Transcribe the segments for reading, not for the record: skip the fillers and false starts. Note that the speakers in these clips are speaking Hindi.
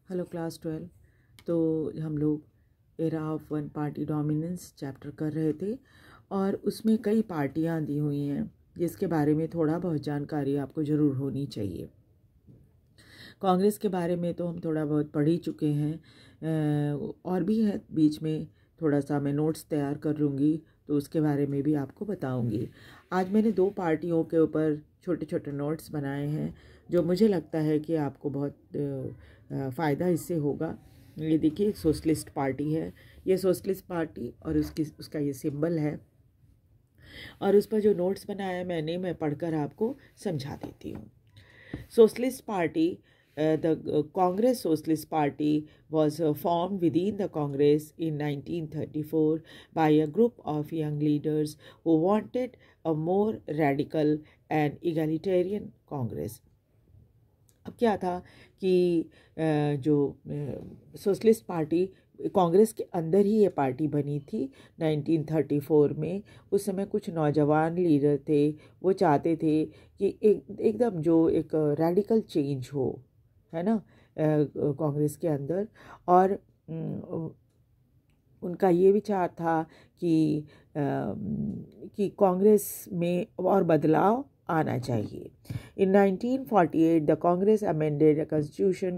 Hello class 12। तो हम लोग era of one party dominance chapter कर रहे थे और उसमें कई पार्टियां दी हुई हैं जिसके बारे में थोड़ा बहुत जानकारी आपको ज़रूर होनी चाहिए। कांग्रेस के बारे में तो हम थोड़ा बहुत पढ़ ही चुके हैं, और भी है, बीच में थोड़ा सा मैं नोट्स तैयार कर लूँगी तो उसके बारे में भी आपको बताऊँगी। आज मैंने दो पार्टियों के ऊपर छोटे छोटे नोट्स बनाए हैं जो मुझे लगता है कि आपको बहुत फ़ायदा इससे होगा। ये देखिए, एक सोशलिस्ट पार्टी है, ये सोशलिस्ट पार्टी और उसका ये सिंबल है और उस पर जो नोट्स बनाया मैंने, मैं पढ़कर आपको समझा देती हूँ। Socialist Party, the Congress Socialist Party was formed within the Congress in 1934 by a group of young leaders who wanted a more radical and egalitarian Congress. अब क्या था कि जो सोशलिस्ट पार्टी कांग्रेस के अंदर ही ये पार्टी बनी थी 1934 में। उस समय कुछ नौजवान लीडर थे, वो चाहते थे कि एकदम जो एक रैडिकल चेंज हो, है ना, कांग्रेस के अंदर। और उनका ये विचार था कि कांग्रेस में और बदलाव आना चाहिए। In 1948, the Congress amended the constitution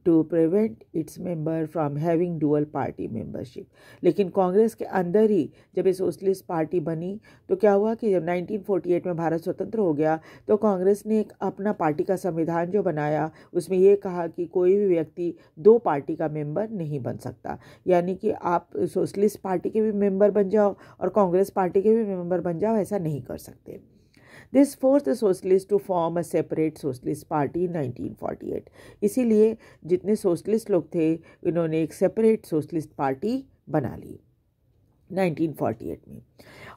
to prevent its member from having dual party membership. लेकिन कांग्रेस के अंदर ही जब ये सोशलिस्ट पार्टी बनी तो क्या हुआ कि जब 1948 में भारत स्वतंत्र हो गया तो कांग्रेस ने एक अपना पार्टी का संविधान जो बनाया, उसमें ये कहा कि कोई भी व्यक्ति दो पार्टी का मेंबर नहीं बन सकता। यानी कि आप सोशलिस्ट पार्टी के भी मेंबर बन जाओ और कांग्रेस पार्टी के भी मेंबर बन जाओ, ऐसा नहीं कर सकते। This forced the socialists to form a separate socialist party in 1948. इसीलिए जितने सोशलिस्ट लोग थे, इन्होंने एक सेपरेट सोशलिस्ट पार्टी बना ली 1948 में।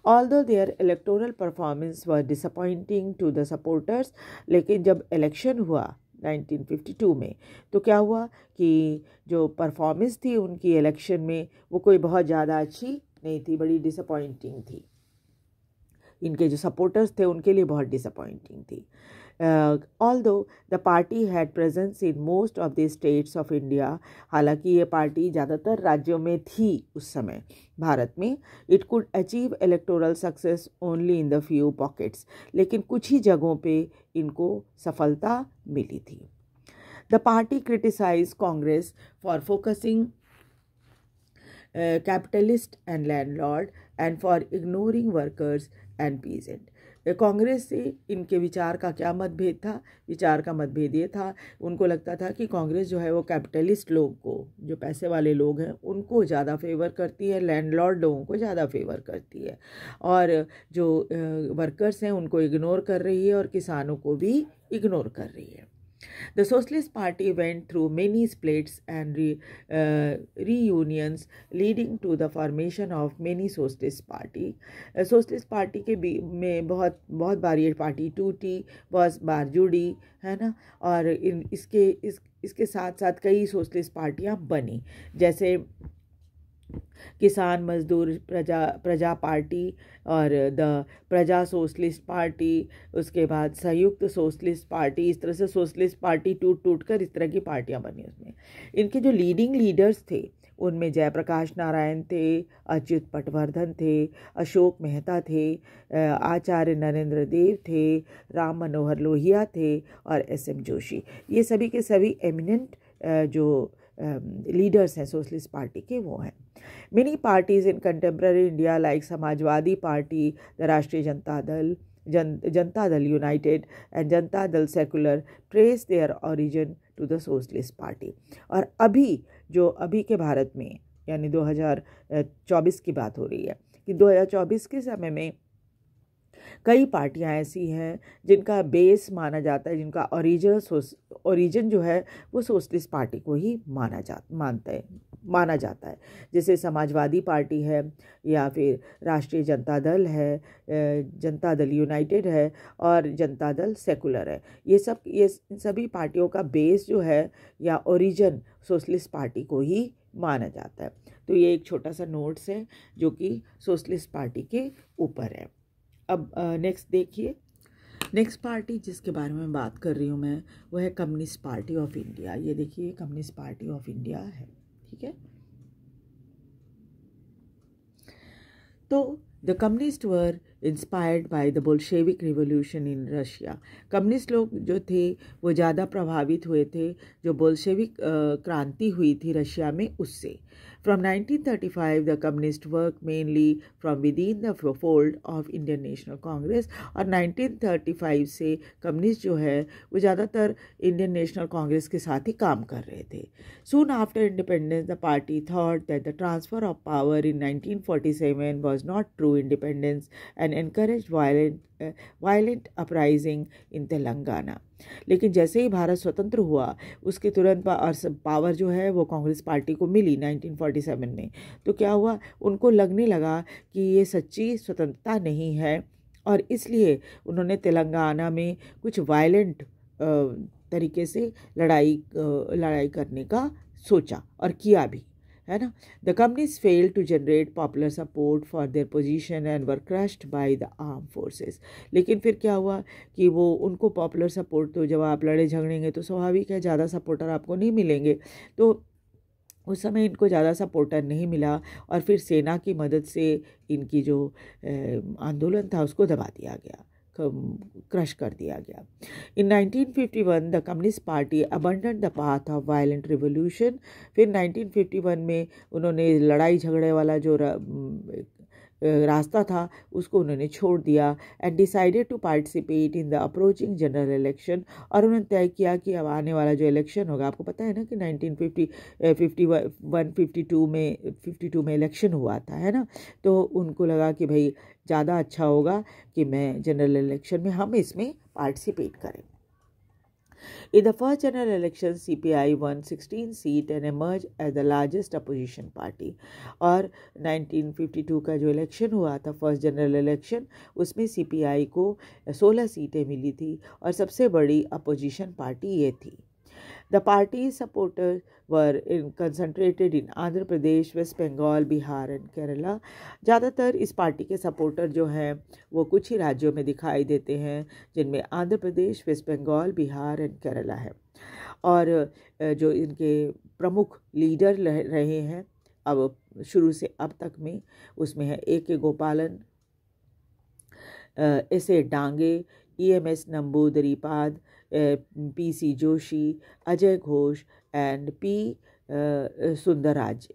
Although their electoral performance was disappointing to the supporters, लेकिन जब इलेक्शन हुआ 1952 में तो क्या हुआ कि जो परफॉर्मेंस थी उनकी इलेक्शन में वो कोई बहुत ज़्यादा अच्छी नहीं थी, बड़ी डिसअपॉइंटिंग थी। इनके जो सपोर्टर्स थे उनके लिए बहुत डिसअपॉइंटिंग थी। Although the party had presence in most of the states of India, हालांकि ये पार्टी ज़्यादातर राज्यों में थी उस समय भारत में। It could achieve electoral success only in the few pockets, लेकिन कुछ ही जगहों पे इनको सफलता मिली थी। The party criticise Congress for focusing capitalist and landlord and for ignoring workers and peasant. Congress से इनके विचार का क्या मतभेद था? विचार का मतभेद ये था, उनको लगता था कि कांग्रेस जो है वो कैपिटलिस्ट लोग को, जो पैसे वाले लोग हैं, उनको ज़्यादा फेवर करती है, लैंडलॉर्ड लोगों को ज़्यादा फेवर करती है, और जो वर्कर्स हैं उनको इग्नोर कर रही है और किसानों को भी इग्नोर कर रही है। The Socialist Party went through many splits and reunions, leading to the formation of many socialist party. Socialist party के में बहुत बार ये पार्टी टूटी, बहुत बार जुड़ी, है ना, और इसके साथ साथ कई सोशलिस्ट पार्टियां बनी, जैसे किसान मजदूर प्रजा पार्टी और द प्रजा सोशलिस्ट पार्टी, उसके बाद संयुक्त सोशलिस्ट पार्टी। इस तरह से सोशलिस्ट पार्टी टूट कर इस तरह की पार्टियां बनी। उसमें इनके जो लीडिंग लीडर्स थे उनमें जयप्रकाश नारायण थे, अच्युत पटवर्धन थे, अशोक मेहता थे, आचार्य नरेंद्र देव थे, राम मनोहर लोहिया थे और SM जोशी। ये सभी के सभी एमिनेंट जो लीडर्स हैं सोशलिस्ट पार्टी के, वो हैं। Many parties in contemporary India like Samajwadi party, the Rashtriya Janata Dal, Janata Dal united and Janata Dal secular trace their origin to the socialist party. और अभी के भारत में, यानी 2024 की बात हो रही है कि 2024 के समय में कई पार्टियां ऐसी हैं जिनका बेस माना जाता है, जिनका ओरिजिन जो है वो सोशलिस्ट पार्टी को ही माना जाता है। जैसे समाजवादी पार्टी है, या फिर राष्ट्रीय जनता दल है, जनता दल यूनाइटेड है और जनता दल सेकुलर है। ये सभी पार्टियों का बेस जो है या ओरिजिन सोशलिस्ट पार्टी को ही माना जाता है। तो ये एक छोटा सा नोट्स है जो कि सोशलिस्ट पार्टी के ऊपर है। अब नेक्स्ट देखिए, नेक्स्ट पार्टी जिसके बारे में बात कर रही हूँ मैं, वो है कम्युनिस्ट पार्टी ऑफ इंडिया। ये देखिए कम्युनिस्ट पार्टी ऑफ इंडिया है, ठीक है। तो the communist were inspired by the Bolshevik revolution in Russia. Communist लोग जो थे वो ज़्यादा प्रभावित हुए थे जो बोल्शेविक क्रांति हुई थी रशिया में उससे। From 1935 the communists worked mainly from within the fold of Indian National Congress, और 1935 से कम्युनिस्ट जो है वो ज़्यादातर इंडियन नेशनल कांग्रेस के साथ ही काम कर रहे थे। Soon after independence the party thought that the transfer of power in 1947 was not true independence and encouraged violent uprising in Telangana. लेकिन जैसे ही भारत स्वतंत्र हुआ उसके तुरंत और पावर जो है वो कांग्रेस पार्टी को मिली 1947 में, तो क्या हुआ, उनको लगने लगा कि ये सच्ची स्वतंत्रता नहीं है और इसलिए उन्होंने तेलंगाना में कुछ वायलेंट तरीके से लड़ाई करने का सोचा और किया भी, है ना। The communist failed to generate popular support for their position and were crushed by the arm forces. लेकिन फिर क्या हुआ कि वो उनको पॉपुलर सपोर्ट, तो जब आप लड़े झगड़ेंगे तो स्वाभाविक है ज़्यादा सपोर्टर आपको नहीं मिलेंगे, तो उस समय इनको ज़्यादा सपोर्टर नहीं मिला और फिर सेना की मदद से इनकी जो आंदोलन था उसको दबा दिया गया, क्रश कर दिया गया। इन 1951 the communist party abandon the path of violent revolution. फिर 1951 में उन्होंने लड़ाई झगड़े वाला जो रास्ता था उसको उन्होंने छोड़ दिया and decided to participate in the approaching general election. और उन्होंने तय किया कि अब आने वाला जो इलेक्शन होगा, आपको पता है ना कि 1952 में इलेक्शन हुआ था, है ना, तो उनको लगा कि भाई ज़्यादा अच्छा होगा कि मैं जनरल इलेक्शन में हम इसमें पार्टिसिपेट करें। In the first general election, CPI won 16 seats and emerged as the largest opposition party. और 1952 का जो इलेक्शन हुआ था, फर्स्ट जनरल इलेक्शन, उसमें CPI को 16 सीटें मिली थी और सबसे बड़ी अपोजिशन पार्टी ये थी। The party's supporters were concentrated in Andhra Pradesh, west Bengal, Bihar and Kerala. ज़्यादातर इस पार्टी के सपोर्टर जो हैं वो कुछ ही राज्यों में दिखाई देते हैं जिनमें आंध्र प्रदेश, वेस्ट बंगाल, बिहार एंड केरला है। और जो इनके प्रमुख लीडर रहे हैं अब शुरू से अब तक में, उसमें है A.K. गोपालन, S.A. Dange, EMS Namboodiripad, P.C. Joshi, Ajay Ghosh and P. Sundaraiya.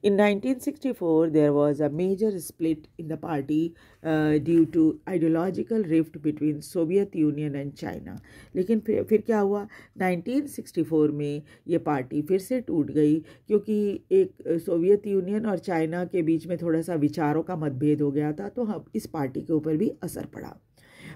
In 1964, there was a major split in the party due to ideological rift between Soviet Union and China. लेकिन फिर क्या हुआ, 1964 में ये पार्टी फिर से टूट गई क्योंकि एक सोवियत यूनियन और चाइना के बीच में थोड़ा सा विचारों का मतभेद हो गया था, तो हम इस पार्टी के ऊपर भी असर पड़ा।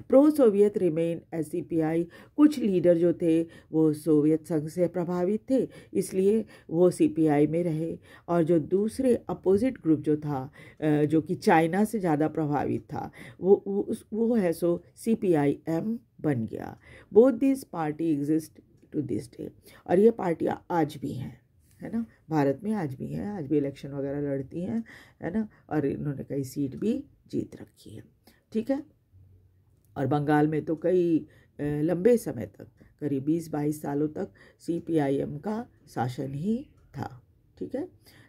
Pro Soviet remain S CPI। कुछ लीडर जो थे वो सोवियत संघ से प्रभावित थे, इसलिए वो CPI में रहे, और जो दूसरे अपोजिट ग्रुप जो था जो कि चाइना से ज़्यादा प्रभावित था वो है सो CPIM बन गया। Both this party exist to this day. और ये पार्टियाँ आज भी हैं, है ना, भारत में आज भी हैं, आज भी इलेक्शन वगैरह लड़ती हैं, है ना, और इन्होंने कई सीट भी जीत रखी है, ठीक है। और बंगाल में तो कई लंबे समय तक, करीब 20-22 सालों तक CPIM का शासन ही था, ठीक है।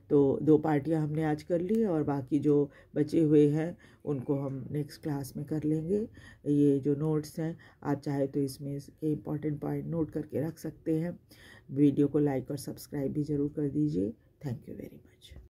तो 2 पार्टियां हमने आज कर ली और बाकी जो बचे हुए हैं उनको हम नेक्स्ट क्लास में कर लेंगे। ये जो नोट्स हैं आप चाहे तो इसमें के इम्पॉर्टेंट पॉइंट नोट करके रख सकते हैं। वीडियो को लाइक और सब्सक्राइब भी ज़रूर कर दीजिए। Thank you very much.